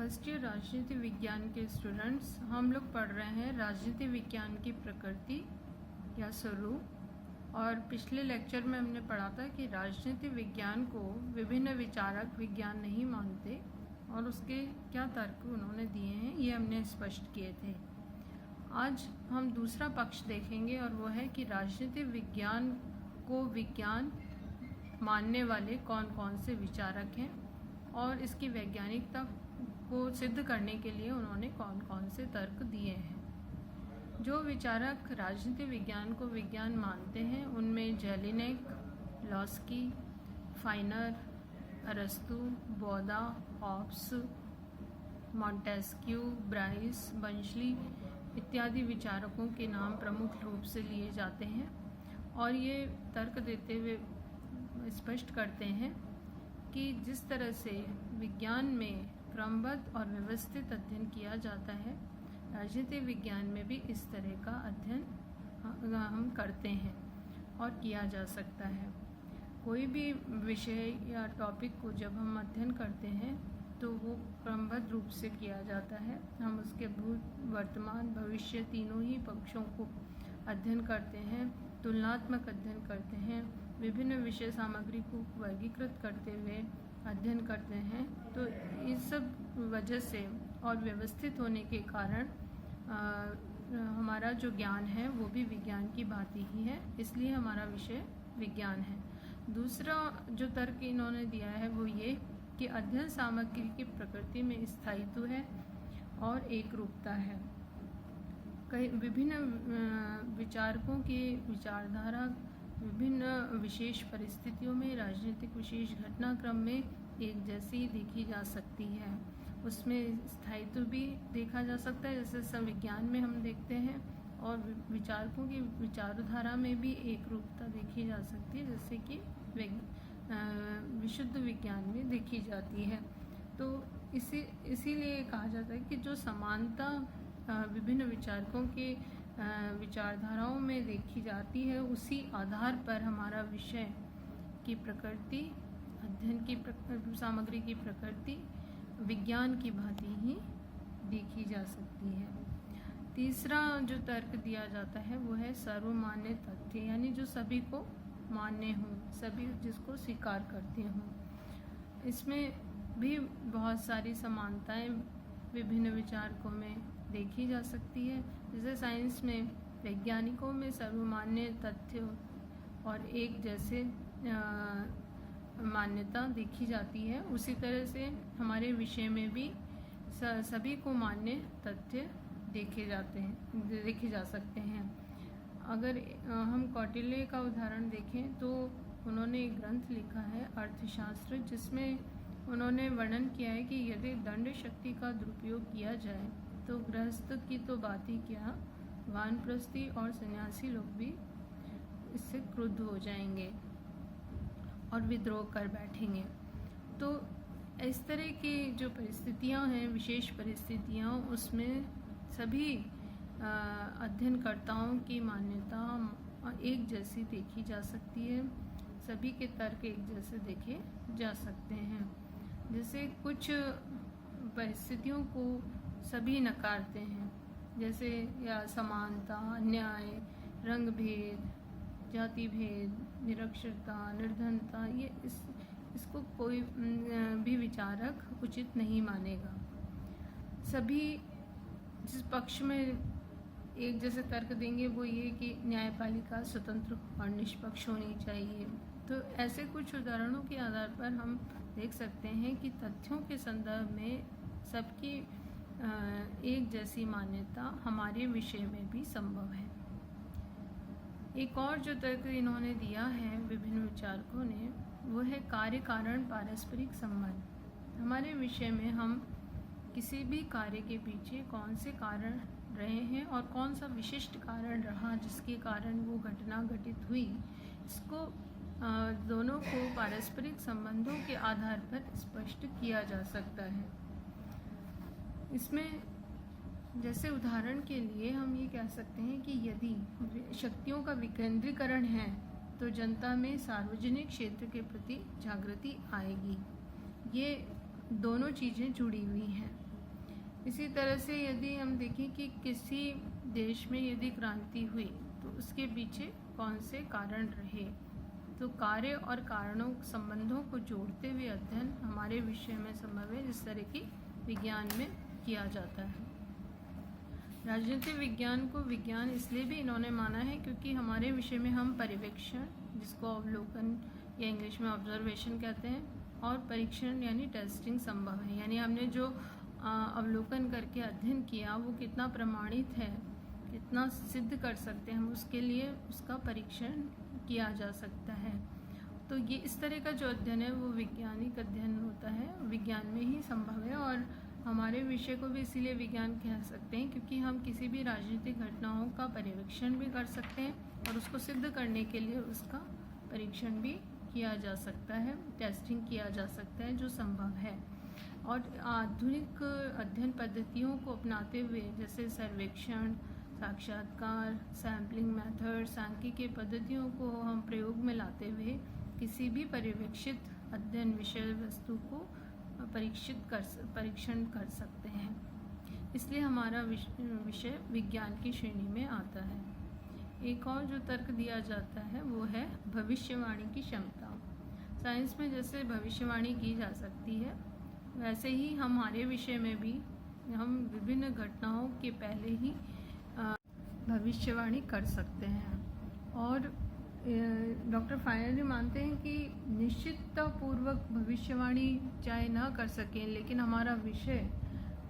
First year राजनीति विज्ञान के स्टूडेंट्स, हम लोग पढ़ रहे हैं राजनीति विज्ञान की प्रकृति या स्वरूप। और पिछले लेक्चर में हमने पढ़ा था कि राजनीति विज्ञान को विभिन्न विचारक विज्ञान नहीं मानते और उसके क्या तर्क उन्होंने दिए हैं ये हमने स्पष्ट किए थे। आज हम दूसरा पक्ष देखेंगे और वो है कि राजनीति विज्ञान को विज्ञान मानने वाले कौन कौन से विचारक हैं और इसकी वैज्ञानिकता को सिद्ध करने के लिए उन्होंने कौन कौन से तर्क दिए हैं। जो विचारक राजनीति विज्ञान को विज्ञान मानते हैं उनमें जेलिनेक, लॉस्की, फाइनर, अरस्तु, बोदा, हॉब्स, मॉन्टेस्क्यू, ब्राइस, बंशली इत्यादि विचारकों के नाम प्रमुख रूप से लिए जाते हैं और ये तर्क देते हुए स्पष्ट करते हैं कि जिस तरह से विज्ञान में क्रमबद्ध और व्यवस्थित अध्ययन किया जाता है, राजनीति विज्ञान में भी इस तरह का अध्ययन हम करते हैं और किया जा सकता है। कोई भी विषय या टॉपिक को जब हम अध्ययन करते हैं तो वो क्रमबद्ध रूप से किया जाता है। हम उसके भूत, वर्तमान, भविष्य तीनों ही पक्षों को अध्ययन करते हैं, तुलनात्मक अध्ययन करते हैं, विभिन्न विषय सामग्री को वर्गीकृत करते हुए अध्ययन करते हैं। तो इस सब वजह से और व्यवस्थित होने के कारण हमारा जो ज्ञान है वो भी विज्ञान की भांति ही है, इसलिए हमारा विषय विज्ञान है। दूसरा जो तर्क इन्होंने दिया है वो ये कि अध्ययन सामग्री की प्रकृति में स्थायित्व है और एक रूपता है। कई विभिन्न विचारकों की विचारधारा विभिन्न विशेष परिस्थितियों में राजनीतिक विशेष घटनाक्रम में एक जैसी देखी जा सकती है। उसमें स्थायित्व भी देखा जा सकता है, जैसे संविज्ञान में हम देखते हैं, और विचारकों की विचारधारा में भी एक रूपता देखी जा सकती है, जैसे कि विशुद्ध विज्ञान में देखी जाती है। तो इसीलिए कहा जाता है कि जो समानता विभिन्न विचारकों के विचारधाराओं में देखी जाती है, उसी आधार पर हमारा विषय की प्रकृति, अध्ययन की सामग्री की प्रकृति विज्ञान की भांति ही देखी जा सकती है। तीसरा जो तर्क दिया जाता है वो है सर्वमान्य तथ्य, यानी जो सभी को मान्य हों, सभी जिसको स्वीकार करते हों। इसमें भी बहुत सारी समानताएं विभिन्न विचारकों में देखी जा सकती है। जैसे साइंस में वैज्ञानिकों में सर्वमान्य तथ्य और एक जैसे मान्यता देखी जाती है, उसी तरह से हमारे विषय में भी सभी को मान्य तथ्य देखे जा सकते हैं। अगर हम कौटिल्य का उदाहरण देखें तो उन्होंने एक ग्रंथ लिखा है अर्थशास्त्र, जिसमें उन्होंने वर्णन किया है कि यदि दंड शक्ति का दुरुपयोग किया जाए तो गृहस्थ की तो बात ही क्या, वानप्रस्थी और सन्यासी लोग भी इससे क्रुद्ध हो जाएंगे और विद्रोह कर बैठेंगे। तो इस तरह की जो परिस्थितियां हैं, विशेष परिस्थितियां, उसमें सभी अध्ययनकर्ताओं की मान्यता एक जैसी देखी जा सकती है, सभी के तर्क एक जैसे देखे जा सकते हैं। जैसे कुछ परिस्थितियों को सभी नकारते हैं, जैसे या समानता, न्याय, रंग भेद, जाति भेद, निरक्षरता, निर्धनता, ये इसको कोई भी विचारक उचित नहीं मानेगा। सभी जिस पक्ष में एक जैसे तर्क देंगे वो ये कि न्यायपालिका स्वतंत्र और निष्पक्ष होनी चाहिए। तो ऐसे कुछ उदाहरणों के आधार पर हम देख सकते हैं कि तथ्यों के संदर्भ में सबकी एक जैसी मान्यता हमारे विषय में भी संभव है। एक और जो तर्क इन्होंने दिया है विभिन्न विचारकों ने, वो है कार्य कारण पारस्परिक संबंध। हमारे विषय में हम किसी भी कार्य के पीछे कौन से कारण रहे हैं और कौन सा विशिष्ट कारण रहा जिसके कारण वो घटना घटित हुई, इसको दोनों को पारस्परिक संबंधों के आधार पर स्पष्ट किया जा सकता है। इसमें जैसे उदाहरण के लिए हम ये कह सकते हैं कि यदि शक्तियों का विकेंद्रीकरण है तो जनता में सार्वजनिक क्षेत्र के प्रति जागृति आएगी। ये दोनों चीज़ें जुड़ी हुई हैं। इसी तरह से यदि हम देखें कि किसी देश में यदि क्रांति हुई तो उसके पीछे कौन से कारण रहे, तो कार्य और कारणों संबंधों को जोड़ते हुए अध्ययन हमारे विषय में संभव है, जिस तरह की विज्ञान में किया जाता है। राजनीतिक विज्ञान को विज्ञान इसलिए भी इन्होंने माना है क्योंकि हमारे विषय में हम पर्यवेक्षण, जिसको अवलोकन या इंग्लिश में ऑब्जर्वेशन कहते हैं, और परीक्षण यानी टेस्टिंग संभव है। यानी हमने जो अवलोकन करके अध्ययन किया वो कितना प्रमाणित है, कितना सिद्ध कर सकते हैं हम, उसके लिए उसका परीक्षण किया जा सकता है। तो ये इस तरह का जो अध्ययन है वो वैज्ञानिक अध्ययन होता है, विज्ञान में ही संभव है। और हमारे विषय को भी इसीलिए विज्ञान कह सकते हैं क्योंकि हम किसी भी राजनीतिक घटनाओं का पर्यवेक्षण भी कर सकते हैं और उसको सिद्ध करने के लिए उसका परीक्षण भी किया जा सकता है, टेस्टिंग किया जा सकता है, जो संभव है। और आधुनिक अध्ययन पद्धतियों को अपनाते हुए, जैसे सर्वेक्षण, साक्षात्कार, सैम्पलिंग मेथड, सांख्यिकीय पद्धतियों को हम प्रयोग में लाते हुए किसी भी पर्यवेक्षित अध्ययन विषय वस्तु को परीक्षण कर सकते हैं। इसलिए हमारा विषय विज्ञान की श्रेणी में आता है। एक और जो तर्क दिया जाता है वो है भविष्यवाणी की क्षमता। साइंस में जैसे भविष्यवाणी की जा सकती है, वैसे ही हमारे विषय में भी हम विभिन्न घटनाओं के पहले ही भविष्यवाणी कर सकते हैं। और डॉक्टर फायनली मानते हैं कि निश्चिततापूर्वक भविष्यवाणी चाहे न कर सकें, लेकिन हमारा विषय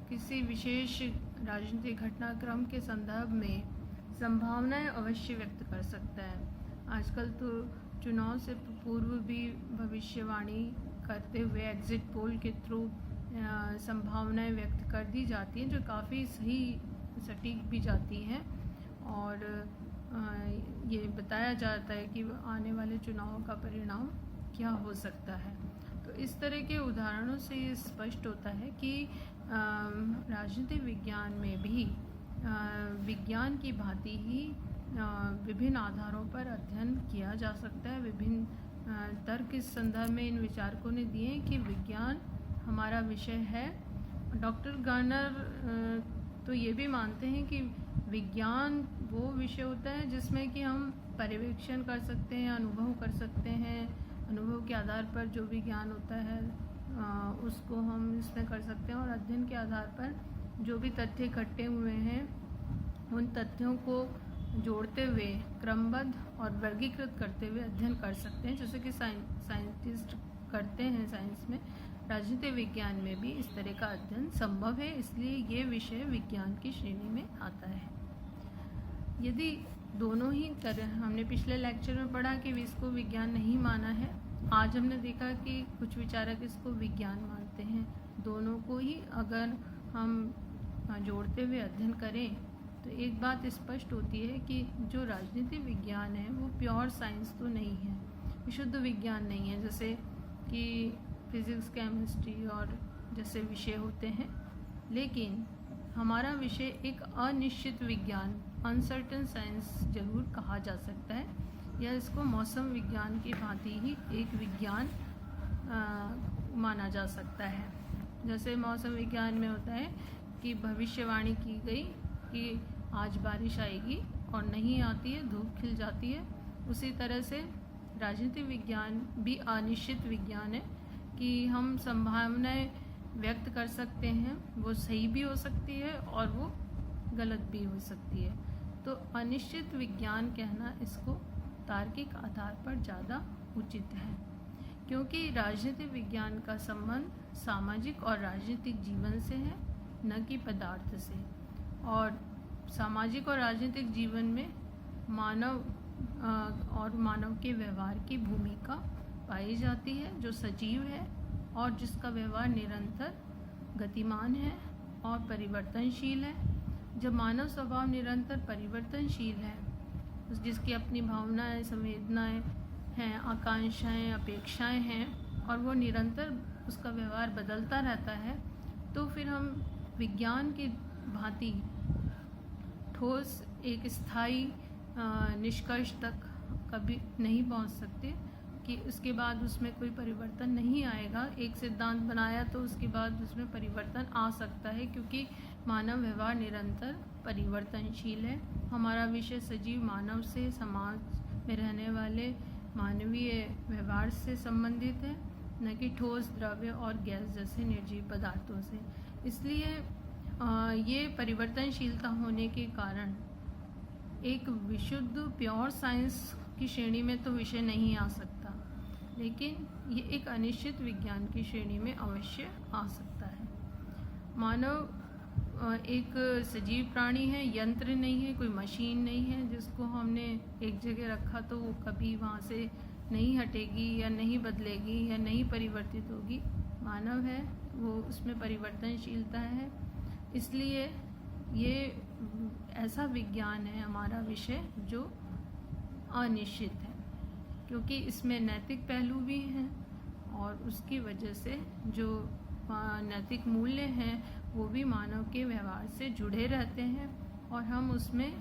किसी विशेष राजनीतिक घटनाक्रम के संदर्भ में संभावनाएं अवश्य व्यक्त कर सकता है। आजकल तो चुनाव से पूर्व भी भविष्यवाणी करते हुए एग्जिट पोल के थ्रू संभावनाएं व्यक्त कर दी जाती हैं, जो काफ़ी सही सटीक भी जाती हैं। और ये बताया जाता है कि आने वाले चुनावों का परिणाम क्या हो सकता है। तो इस तरह के उदाहरणों से ये स्पष्ट होता है कि राजनीतिक विज्ञान में भी विज्ञान की भांति ही विभिन्न आधारों पर अध्ययन किया जा सकता है। विभिन्न तर्क इस संदर्भ में इन विचारकों ने दिए कि विज्ञान हमारा विषय है। डॉक्टर गार्नर तो ये भी मानते हैं कि विज्ञान वो विषय होता है जिसमें कि हम पर्यवेक्षण कर सकते हैं, अनुभव कर सकते हैं, अनुभव के आधार पर जो भी ज्ञान होता है उसको हम इसमें कर सकते हैं, और अध्ययन के आधार पर जो भी तथ्य इकट्ठे हुए हैं उन तथ्यों को जोड़ते हुए क्रमबद्ध और वर्गीकृत करते हुए अध्ययन कर सकते हैं, जैसे कि साइंटिस्ट करते हैं साइंस में। राजनीतिक विज्ञान में भी इस तरह का अध्ययन संभव है, इसलिए ये विषय विज्ञान की श्रेणी में आता है। यदि दोनों ही तरह, हमने पिछले लेक्चर में पढ़ा कि इसको विज्ञान नहीं माना है, आज हमने देखा कि कुछ विचारक इसको विज्ञान मानते हैं। दोनों को ही अगर हम जोड़ते हुए अध्ययन करें तो एक बात स्पष्ट होती है कि जो राजनीतिक विज्ञान है वो प्योर साइंस तो नहीं है, विशुद्ध विज्ञान नहीं है, जैसे कि फिज़िक्स, केमिस्ट्री और जैसे विषय होते हैं। लेकिन हमारा विषय एक अनिश्चित विज्ञान, अनसर्टन साइंस जरूर कहा जा सकता है, या इसको मौसम विज्ञान की भांति ही एक विज्ञान माना जा सकता है। जैसे मौसम विज्ञान में होता है कि भविष्यवाणी की गई कि आज बारिश आएगी और नहीं आती है, धूप खिल जाती है, उसी तरह से राजनीतिक विज्ञान भी अनिश्चित विज्ञान है कि हम संभावनाएं व्यक्त कर सकते हैं, वो सही भी हो सकती है और वो गलत भी हो सकती है। तो अनिश्चित विज्ञान कहना इसको तार्किक आधार पर ज़्यादा उचित है, क्योंकि राजनीतिक विज्ञान का संबंध सामाजिक और राजनीतिक जीवन से है, न कि पदार्थ से। और सामाजिक और राजनीतिक जीवन में मानव और मानव के व्यवहार की भूमिका पाई जाती है, जो सजीव है और जिसका व्यवहार निरंतर गतिमान है और परिवर्तनशील है। जब मानव स्वभाव निरंतर परिवर्तनशील है, जिसकी अपनी भावनाएं, संवेदनाएं हैं, आकांक्षाएं, अपेक्षाएं हैं, और वो निरंतर उसका व्यवहार बदलता रहता है, तो फिर हम विज्ञान की भांति ठोस एक स्थायी निष्कर्ष तक कभी नहीं पहुंच सकते। कि उसके बाद उसमें कोई परिवर्तन नहीं आएगा। एक सिद्धांत बनाया तो उसके बाद उसमें परिवर्तन आ सकता है, क्योंकि मानव व्यवहार निरंतर परिवर्तनशील है। हमारा विषय सजीव मानव से समाज में रहने वाले मानवीय व्यवहार से संबंधित है, न कि ठोस, द्रव्य और गैस जैसे निर्जीव पदार्थों से। इसलिए ये परिवर्तनशीलता होने के कारण एक विशुद्ध प्योर साइंस की श्रेणी में तो विषय नहीं आ सकता, लेकिन ये एक अनिश्चित विज्ञान की श्रेणी में अवश्य आ सकता है। मानव एक सजीव प्राणी है, यंत्र नहीं है, कोई मशीन नहीं है जिसको हमने एक जगह रखा तो वो कभी वहाँ से नहीं हटेगी या नहीं बदलेगी या नहीं परिवर्तित होगी। मानव है, वो उसमें परिवर्तनशीलता है। इसलिए ये ऐसा विज्ञान है हमारा विषय जो अनिश्चित है, क्योंकि इसमें नैतिक पहलू भी हैं और उसकी वजह से जो नैतिक मूल्य हैं वो भी मानव के व्यवहार से जुड़े रहते हैं, और हम उसमें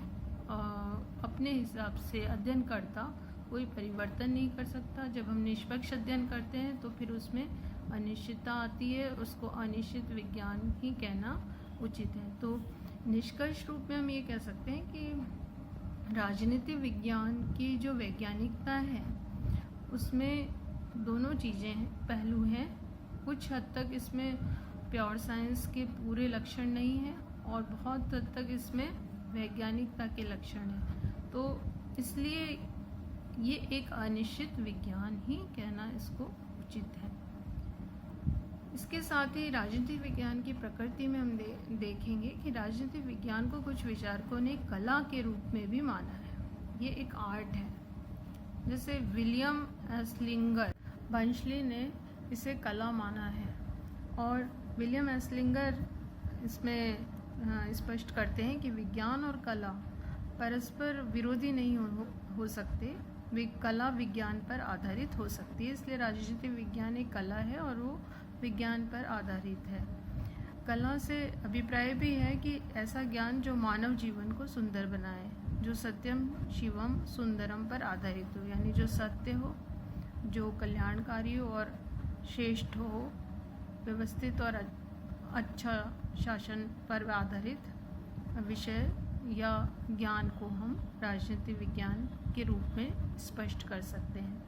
अपने हिसाब से अध्ययनकर्ता कोई परिवर्तन नहीं कर सकता। जब हम निष्पक्ष अध्ययन करते हैं तो फिर उसमें अनिश्चितता आती है, उसको अनिश्चित विज्ञान ही कहना उचित है। तो निष्कर्ष रूप में हम ये कह सकते हैं कि राजनीतिक विज्ञान की जो वैज्ञानिकता है उसमें दोनों चीज़ें पहलू हैं। कुछ हद तक इसमें प्योर साइंस के पूरे लक्षण नहीं हैं और बहुत हद तक इसमें वैज्ञानिकता के लक्षण हैं। तो इसलिए ये एक अनिश्चित विज्ञान ही कहना इसको उचित है। इसके साथ ही राजनीतिक विज्ञान की प्रकृति में हम देखेंगे कि राजनीतिक विज्ञान को कुछ विचारकों ने कला के रूप में भी माना है। ये एक आर्ट है। जैसे विलियम एस्लिंगर बंशली ने इसे कला माना है, और विलियम एस्लिंगर इसमें स्पष्ट करते हैं कि विज्ञान और कला परस्पर विरोधी नहीं हो सकते, वे कला विज्ञान पर आधारित हो सकती है। इसलिए राजनीतिक विज्ञान एक कला है और वो विज्ञान पर आधारित है। कला से अभिप्राय भी है कि ऐसा ज्ञान जो मानव जीवन को सुंदर बनाए, जो सत्यम शिवम सुंदरम पर आधारित हो, यानी जो सत्य हो, जो कल्याणकारी और श्रेष्ठ हो, व्यवस्थित और अच्छा शासन पर आधारित विषय या ज्ञान को हम राजनीतिक विज्ञान के रूप में स्पष्ट कर सकते हैं।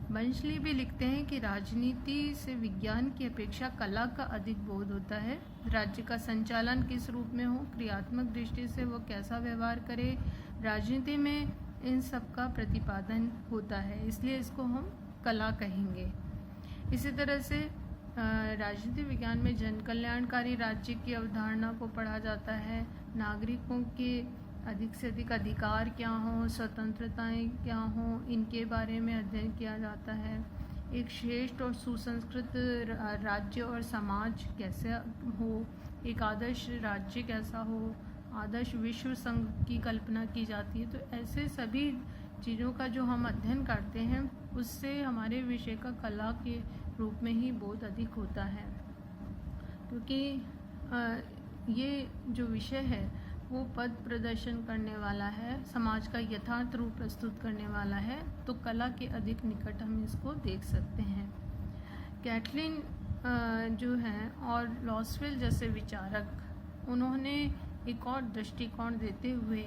बंशली भी लिखते हैं कि राजनीति से विज्ञान की अपेक्षा कला का अधिक बोध होता है। राज्य का संचालन किस रूप में हो, क्रियात्मक दृष्टि से वो कैसा व्यवहार करे, राजनीति में इन सब का प्रतिपादन होता है, इसलिए इसको हम कला कहेंगे। इसी तरह से राजनीतिक विज्ञान में जन कल्याणकारी राज्य की अवधारणा को पढ़ा जाता है। नागरिकों के अधिक से अधिक अधिकार क्या हों, स्वतंत्रताएं क्या हों, इनके बारे में अध्ययन किया जाता है। एक श्रेष्ठ और सुसंस्कृत राज्य और समाज कैसे हो, एक आदर्श राज्य कैसा हो, आदर्श विश्व संघ की कल्पना की जाती है। तो ऐसे सभी चीज़ों का जो हम अध्ययन करते हैं उससे हमारे विषय का कला के रूप में ही बोध अधिक होता है, क्योंकि ये जो विषय है वो पद प्रदर्शन करने वाला है, समाज का यथार्थ रूप प्रस्तुत करने वाला है, तो कला के अधिक निकट हम इसको देख सकते हैं। कैटलिन जो हैं और लॉसवेल जैसे विचारक, उन्होंने एक और दृष्टिकोण देते हुए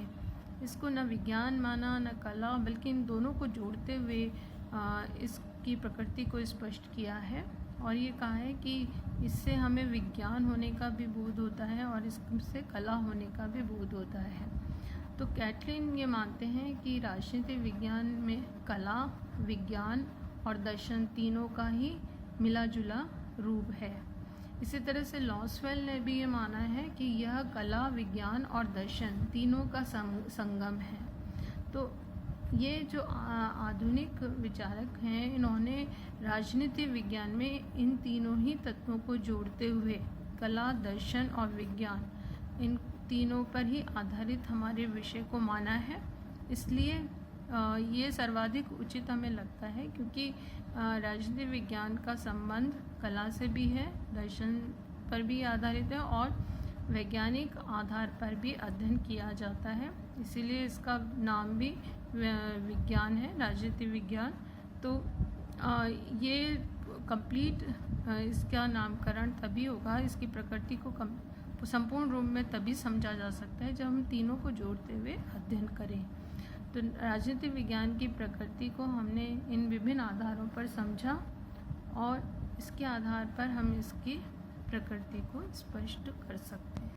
इसको न विज्ञान माना न कला, बल्कि इन दोनों को जोड़ते हुए इसकी प्रकृति को स्पष्ट किया है और ये कहा है कि इससे हमें विज्ञान होने का भी बोध होता है और इससे कला होने का भी बोध होता है। तो कैटलिन ये मानते हैं कि राजनीतिक विज्ञान में कला, विज्ञान और दर्शन तीनों का ही मिला जुला रूप है। इसी तरह से लॉसवेल ने भी ये माना है कि यह कला, विज्ञान और दर्शन तीनों का संगम है। तो ये जो आधुनिक विचारक हैं, इन्होंने राजनीतिक विज्ञान में इन तीनों ही तत्वों को जोड़ते हुए कला, दर्शन और विज्ञान, इन तीनों पर ही आधारित हमारे विषय को माना है। इसलिए ये सर्वाधिक उचित हमें लगता है, क्योंकि राजनीतिक विज्ञान का संबंध कला से भी है, दर्शन पर भी आधारित है और वैज्ञानिक आधार पर भी अध्ययन किया जाता है। इसीलिए इसका नाम भी विज्ञान है, राजनीतिक विज्ञान। तो ये कंप्लीट इसका नामकरण तभी होगा, इसकी प्रकृति को संपूर्ण रूप में तभी समझा जा सकता है जब हम तीनों को जोड़ते हुए अध्ययन करें। तो राजनीति विज्ञान की प्रकृति को हमने इन विभिन्न आधारों पर समझा और इसके आधार पर हम इसकी प्रकृति को स्पष्ट कर सकते हैं।